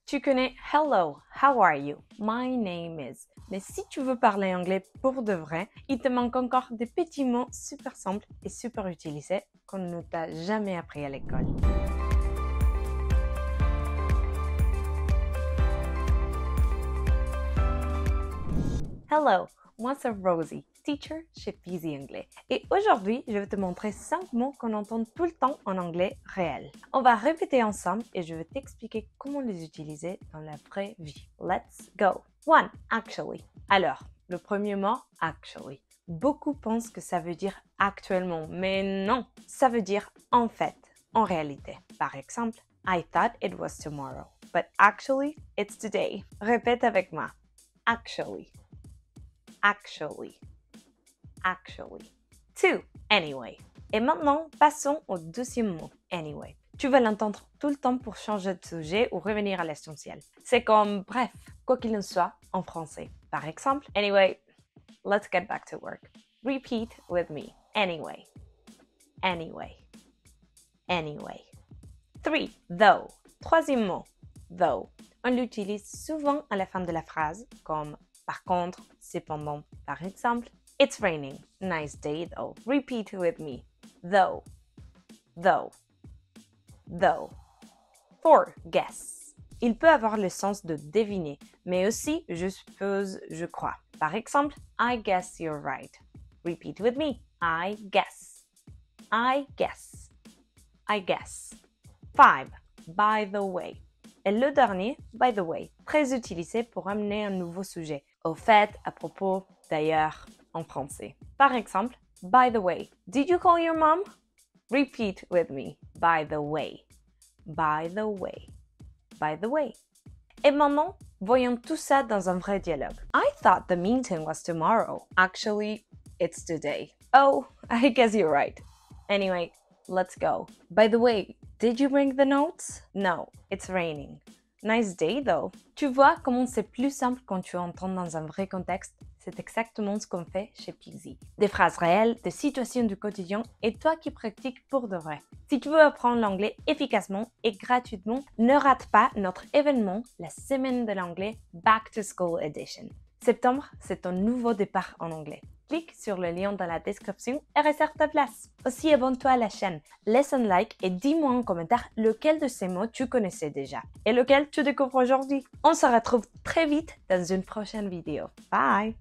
Tu connais Hello, how are you? My name is. Mais si tu veux parler anglais pour de vrai, il te manque encore des petits mots super simples et super utilisés qu'on ne t'a jamais appris à l'école. Hello, moi c'est Rosie, teacher chez Peasy Anglais. Et aujourd'hui, je vais te montrer 5 mots qu'on entend tout le temps en anglais réel. On va répéter ensemble et je vais t'expliquer comment les utiliser dans la vraie vie. Let's go! 1. Actually. Alors, le premier mot, actually. Beaucoup pensent que ça veut dire actuellement, mais non, ça veut dire en fait, en réalité. Par exemple, I thought it was tomorrow, but actually, it's today. Répète avec moi. Actually. Actually. Actually. 2. Anyway. Et maintenant, passons au deuxième mot, anyway. Tu vas l'entendre tout le temps pour changer de sujet ou revenir à l'essentiel. C'est comme bref, quoi qu'il en soit, en français. Par exemple, anyway, let's get back to work. Repeat with me. Anyway. Anyway. Anyway. 3. Though. Troisième mot, though. On l'utilise souvent à la fin de la phrase, comme par contre, cependant. Par exemple, it's raining. Nice day though. Repeat with me. Though. Though. Though. 4. Guess. Il peut avoir le sens de deviner, mais aussi je suppose, je crois. Par exemple, I guess you're right. Repeat with me. I guess. I guess. I guess. 5. By the way. Et le dernier, by the way, très utilisé pour amener un nouveau sujet. Au fait, à propos, d'ailleurs, en français. Par exemple, by the way, did you call your mom? Repeat with me. By the way. By the way. By the way. Et maintenant, voyons tout ça dans un vrai dialogue. I thought the meeting was tomorrow. Actually, it's today. Oh, I guess you're right. Anyway, let's go. By the way, did you bring the notes? No, it's raining. Nice day though. Tu vois comment c'est plus simple quand tu entends dans un vrai contexte? C'est exactement ce qu'on fait chez Peasy. Des phrases réelles, des situations du quotidien et toi qui pratiques pour de vrai. Si tu veux apprendre l'anglais efficacement et gratuitement, ne rate pas notre événement, la semaine de l'anglais Back to School Edition. Septembre, c'est ton nouveau départ en anglais. Clique sur le lien dans la description et réserve ta place. Aussi, abonne-toi à la chaîne, laisse un like et dis-moi en commentaire lequel de ces mots tu connaissais déjà et lequel tu découvres aujourd'hui. On se retrouve très vite dans une prochaine vidéo. Bye!